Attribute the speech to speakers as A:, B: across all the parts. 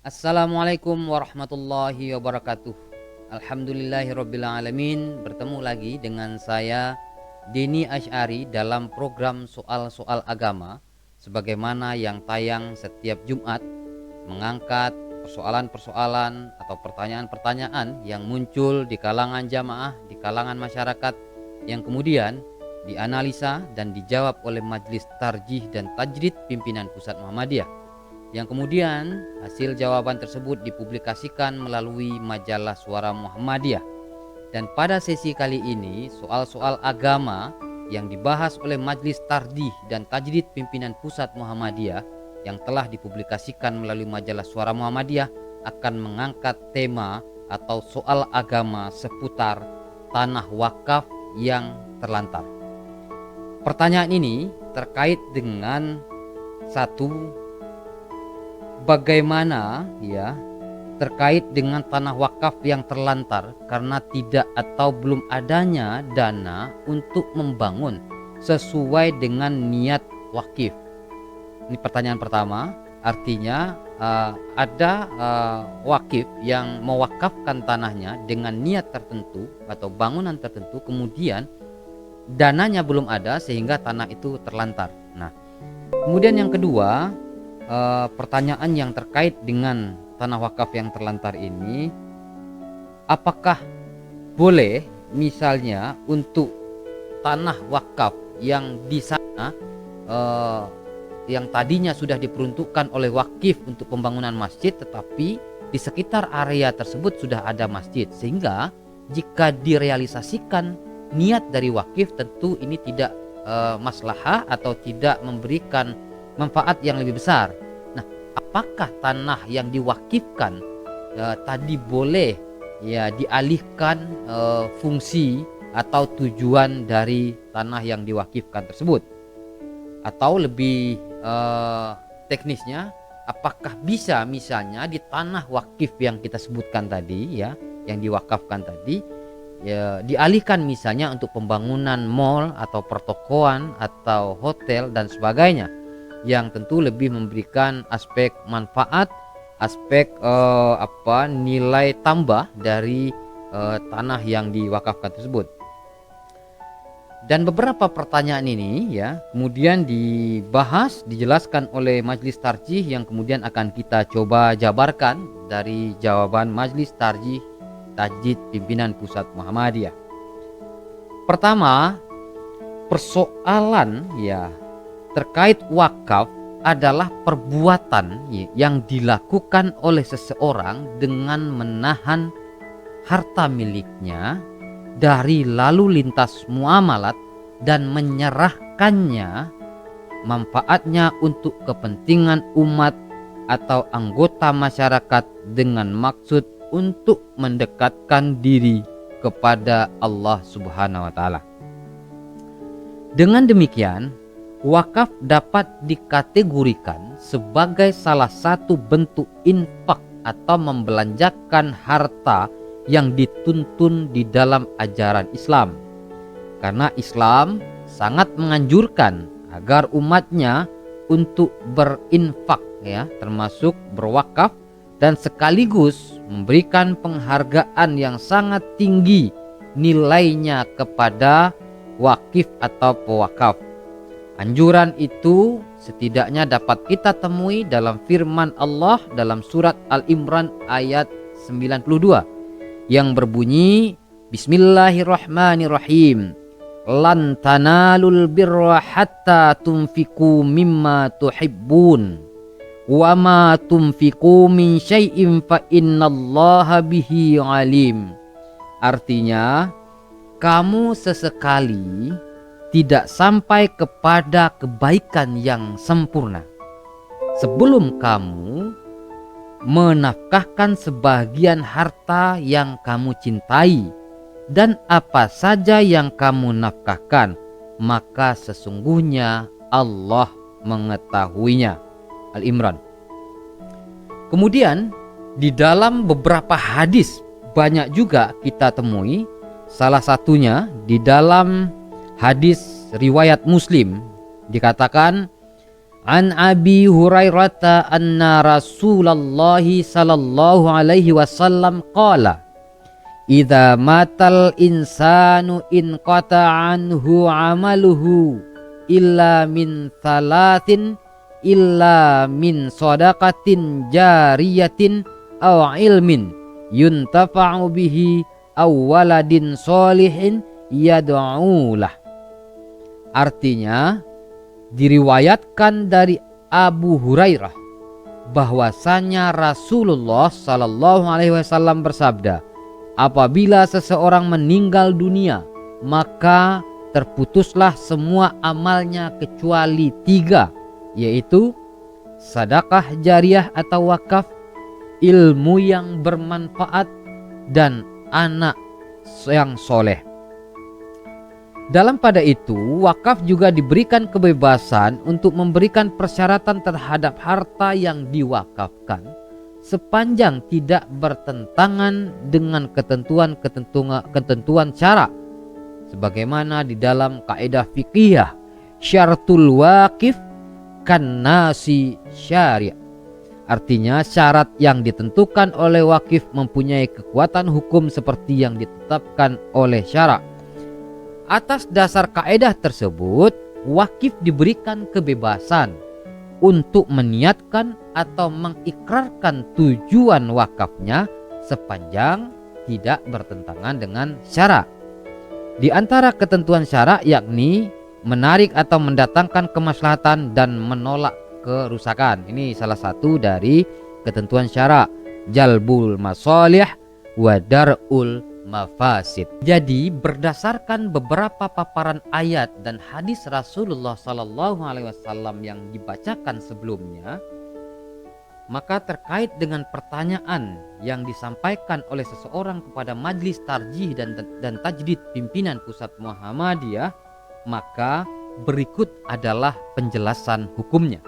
A: Assalamualaikum warahmatullahi wabarakatuh. Alhamdulillahirabbil alamin. Bertemu lagi dengan saya Denny Asy'ari dalam program soal-soal agama sebagaimana yang tayang setiap Jumat, mengangkat persoalan-persoalan atau pertanyaan-pertanyaan yang muncul di kalangan jamaah, di kalangan masyarakat yang kemudian dianalisa dan dijawab oleh Majelis Tarjih dan Tajrid Pimpinan Pusat Muhammadiyah, yang kemudian hasil jawaban tersebut dipublikasikan melalui majalah Suara Muhammadiyah. Dan pada sesi kali ini soal-soal agama yang dibahas oleh Majelis Tardih dan Tajdid Pimpinan Pusat Muhammadiyah yang telah dipublikasikan melalui majalah Suara Muhammadiyah akan mengangkat tema atau soal agama seputar tanah wakaf yang terlantar. Pertanyaan ini terkait dengan bagaimana terkait dengan tanah wakaf yang terlantar karena tidak atau belum adanya dana untuk membangun sesuai dengan niat wakif. Ini pertanyaan pertama, artinya ada wakif yang mewakafkan tanahnya dengan niat tertentu atau bangunan tertentu, kemudian dananya belum ada sehingga tanah itu terlantar. Nah, kemudian yang kedua, pertanyaan yang terkait dengan tanah wakaf yang terlantar ini, apakah boleh misalnya untuk tanah wakaf yang di sana yang tadinya sudah diperuntukkan oleh wakif untuk pembangunan masjid, tetapi di sekitar area tersebut sudah ada masjid, sehingga jika direalisasikan niat dari wakif tentu ini tidak maslahah atau tidak memberikan manfaat yang lebih besar. Nah, apakah tanah yang diwakifkan tadi boleh dialihkan fungsi atau tujuan dari tanah yang diwakifkan tersebut? Atau lebih teknisnya, apakah bisa misalnya di tanah wakif yang kita sebutkan tadi yang diwakafkan tadi dialihkan misalnya untuk pembangunan mal atau pertokoan atau hotel dan sebagainya, yang tentu lebih memberikan aspek manfaat, aspek nilai tambah dari tanah yang diwakafkan tersebut. Dan beberapa pertanyaan ini kemudian dibahas, dijelaskan oleh Majelis Tarjih yang kemudian akan kita coba jabarkan dari jawaban Majelis Tarjih Tajdid Pimpinan Pusat Muhammadiyah. Pertama, persoalan terkait wakaf adalah perbuatan yang dilakukan oleh seseorang dengan menahan harta miliknya dari lalu lintas muamalat dan menyerahkannya manfaatnya untuk kepentingan umat atau anggota masyarakat dengan maksud untuk mendekatkan diri kepada Allah Subhanahu wa taala. Dengan demikian, wakaf dapat dikategorikan sebagai salah satu bentuk infak atau membelanjakan harta yang dituntun di dalam ajaran Islam. Karena Islam sangat menganjurkan agar umatnya untuk berinfak termasuk berwakaf, dan sekaligus memberikan penghargaan yang sangat tinggi nilainya kepada wakif atau pewakaf. Anjuran itu setidaknya dapat kita temui dalam firman Allah dalam surat Al-Imran ayat 92 yang berbunyi, Bismillahirrahmanirrahim, lan tanalul birra hatta tunfiku mimma tuhibbun wa ma tunfiku min syai'in fa innallaha bihi alim. Artinya, kamu sesekali tidak sampai kepada kebaikan yang sempurna sebelum kamu menafkahkan sebagian harta yang kamu cintai, dan apa saja yang kamu nafkahkan, maka sesungguhnya Allah mengetahuinya. Al-Imran. Kemudian di dalam beberapa hadis banyak juga kita temui, salah satunya di dalam hadis riwayat Muslim dikatakan, An Abi Hurairah anna Rasulullah sallallahu alaihi wasallam qala idza matal insanu in qata anhu amaluhu illa min thalathin illa min sadaqatin jariyatin aw ilmin yuntafa'u bihi aw waladin solihin yad'u lah. Artinya diriwayatkan dari Abu Hurairah bahwasanya Rasulullah sallallahu alaihi wasallam bersabda, apabila seseorang meninggal dunia maka terputuslah semua amalnya kecuali 3, yaitu sedekah jariah atau wakaf, ilmu yang bermanfaat, dan anak yang soleh. Dalam pada itu, wakaf juga diberikan kebebasan untuk memberikan persyaratan terhadap harta yang diwakafkan sepanjang tidak bertentangan dengan ketentuan syarak, sebagaimana di dalam kaidah fikih syaratul wakif kan nasi syari'. Artinya syarat yang ditentukan oleh wakif mempunyai kekuatan hukum seperti yang ditetapkan oleh syarak. Atas dasar kaidah tersebut, wakif diberikan kebebasan untuk meniatkan atau mengikrarkan tujuan wakafnya sepanjang tidak bertentangan dengan syarak. Di antara ketentuan syarak yakni menarik atau mendatangkan kemaslahatan dan menolak kerusakan. Ini salah satu dari ketentuan syarak, jalbul masalih wa dar'ul mafasid. Jadi berdasarkan beberapa paparan ayat dan hadis Rasulullah sallallahu alaihi wasallam yang dibacakan sebelumnya, maka terkait dengan pertanyaan yang disampaikan oleh seseorang kepada Majelis Tarjih dan Tajdid Pimpinan Pusat Muhammadiyah, maka berikut adalah penjelasan hukumnya.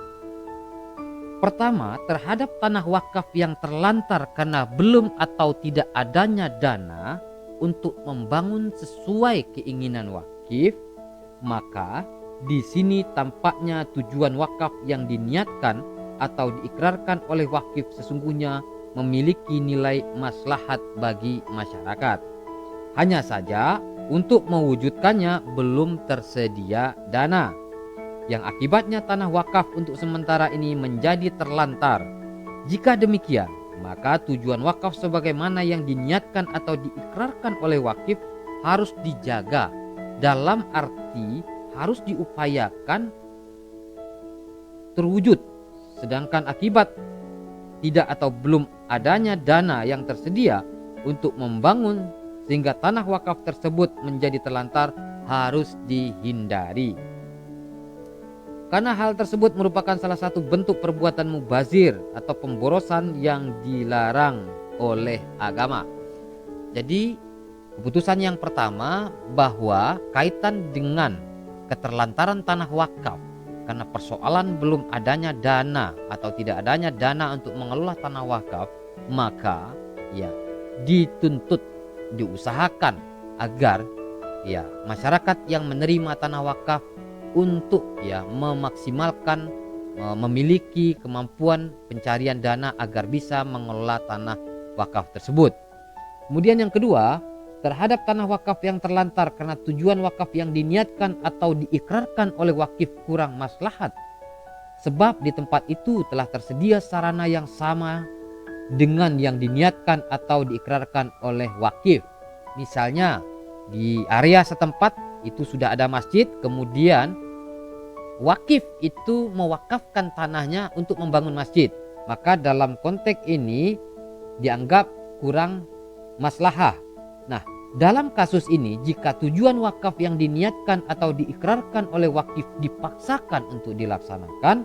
A: Pertama, terhadap tanah wakaf yang terlantar karena belum atau tidak adanya dana untuk membangun sesuai keinginan wakif, maka di sini tampaknya tujuan wakaf yang diniatkan atau diikrarkan oleh wakif sesungguhnya memiliki nilai maslahat bagi masyarakat. Hanya saja untuk mewujudkannya belum tersedia dana, yang akibatnya tanah wakaf untuk sementara ini menjadi terlantar. Jika demikian, maka tujuan wakaf sebagaimana yang diniatkan atau diikrarkan oleh wakif harus dijaga, dalam arti harus diupayakan terwujud. Sedangkan akibat tidak atau belum adanya dana yang tersedia untuk membangun sehingga tanah wakaf tersebut menjadi terlantar harus dihindari. Karena hal tersebut merupakan salah satu bentuk perbuatan mubazir atau pemborosan yang dilarang oleh agama. Jadi keputusan yang pertama bahwa kaitan dengan keterlantaran tanah wakaf karena persoalan belum adanya dana atau tidak adanya dana untuk mengelola tanah wakaf, maka ya dituntut, diusahakan agar ya masyarakat yang menerima tanah wakaf untuk ya memaksimalkan memiliki kemampuan pencarian dana agar bisa mengelola tanah wakaf tersebut. Kemudian yang kedua, terhadap tanah wakaf yang terlantar karena tujuan wakaf yang diniatkan atau diikrarkan oleh wakif kurang maslahat, sebab di tempat itu telah tersedia sarana yang sama dengan yang diniatkan atau diikrarkan oleh wakif. Misalnya di area setempat itu sudah ada masjid, kemudian wakif itu mewakafkan tanahnya untuk membangun masjid, maka dalam konteks ini dianggap kurang maslahah. Nah, dalam kasus ini jika tujuan wakaf yang diniatkan atau diikrarkan oleh wakif dipaksakan untuk dilaksanakan,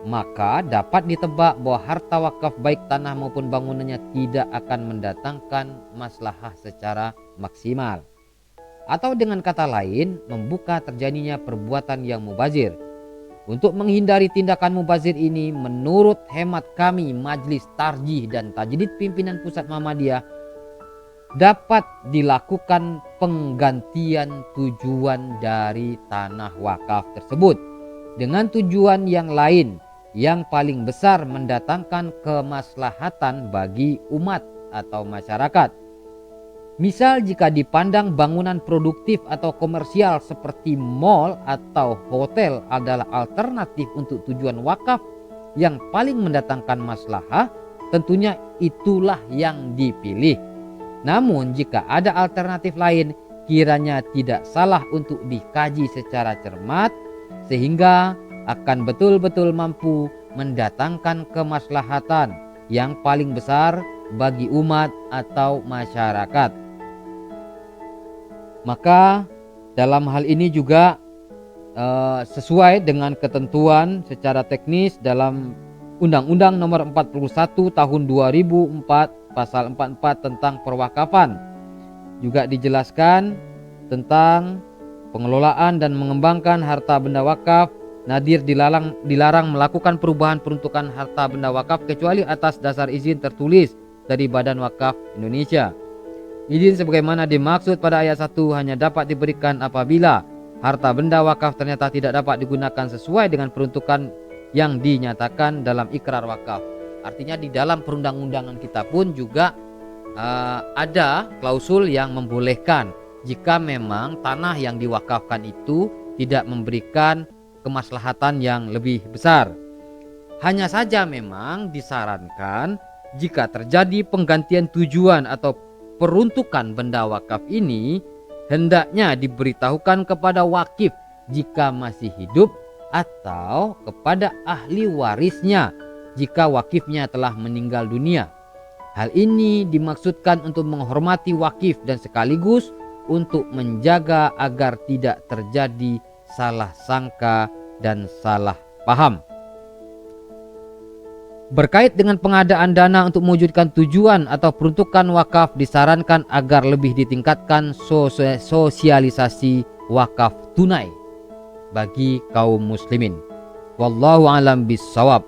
A: maka dapat ditebak bahwa harta wakaf baik tanah maupun bangunannya tidak akan mendatangkan maslahah secara maksimal. Atau dengan kata lain, membuka terjadinya perbuatan yang mubazir. Untuk menghindari tindakan mubazir ini, menurut hemat kami Majelis Tarjih dan Tajdid Pimpinan Pusat Muhammadiyah, dapat dilakukan penggantian tujuan dari tanah wakaf tersebut. dengan tujuan yang lain yang paling besar mendatangkan kemaslahatan bagi umat atau masyarakat. Misal jika dipandang bangunan produktif atau komersial seperti mal atau hotel adalah alternatif untuk tujuan wakaf yang paling mendatangkan maslahah, tentunya itulah yang dipilih. Namun jika ada alternatif lain, kiranya tidak salah untuk dikaji secara cermat sehingga akan betul-betul mampu mendatangkan kemaslahatan yang paling besar bagi umat atau masyarakat. Maka dalam hal ini juga sesuai dengan ketentuan secara teknis dalam Undang-Undang Nomor 41 Tahun 2004 Pasal 44 tentang perwakafan. Juga dijelaskan tentang pengelolaan dan mengembangkan harta benda wakaf. Nadir dilarang melakukan perubahan peruntukan harta benda wakaf kecuali atas dasar izin tertulis dari Badan Wakaf Indonesia. Izin sebagaimana dimaksud pada ayat 1 hanya dapat diberikan apabila harta benda wakaf ternyata tidak dapat digunakan sesuai dengan peruntukan yang dinyatakan dalam ikrar wakaf. Artinya di dalam perundang-undangan kita pun juga ada klausul yang membolehkan jika memang tanah yang diwakafkan itu tidak memberikan kemaslahatan yang lebih besar. Hanya saja memang disarankan jika terjadi penggantian tujuan atau peruntukan benda wakaf ini hendaknya diberitahukan kepada wakif jika masih hidup atau kepada ahli warisnya jika wakifnya telah meninggal dunia. Hal ini dimaksudkan untuk menghormati wakif dan sekaligus untuk menjaga agar tidak terjadi salah sangka dan salah paham. Berkait dengan pengadaan dana untuk mewujudkan tujuan atau peruntukan wakaf, disarankan agar lebih ditingkatkan sosialisasi wakaf tunai bagi kaum muslimin. Wallahu a'lam bissawab.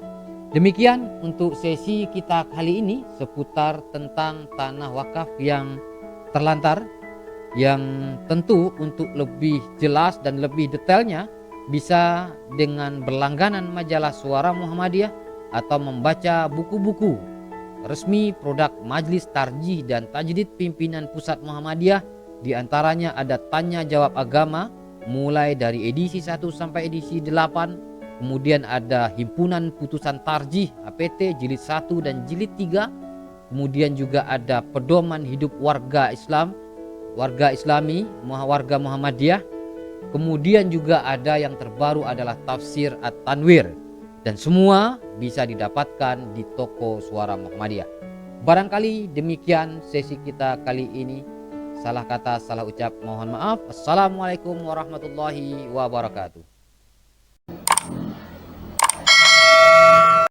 A: Demikian untuk sesi kita kali ini seputar tentang tanah wakaf yang terlantar, yang tentu untuk lebih jelas dan lebih detailnya bisa dengan berlangganan majalah Suara Muhammadiyah atau membaca buku-buku resmi produk Majelis Tarjih dan Tajdid Pimpinan Pusat Muhammadiyah. Di antaranya ada Tanya Jawab Agama mulai dari edisi 1 sampai edisi 8. Kemudian ada Himpunan Putusan Tarjih HPT jilid 1 dan jilid 3. Kemudian juga ada Pedoman Hidup Warga Islam, Warga Islami, Warga Muhammadiyah. Kemudian juga ada yang terbaru adalah Tafsir At-Tanwir. Dan semua bisa didapatkan di toko Suara Muhammadiyah. Barangkali demikian sesi kita kali ini. Salah kata, salah ucap, mohon maaf. Assalamualaikum warahmatullahi wabarakatuh.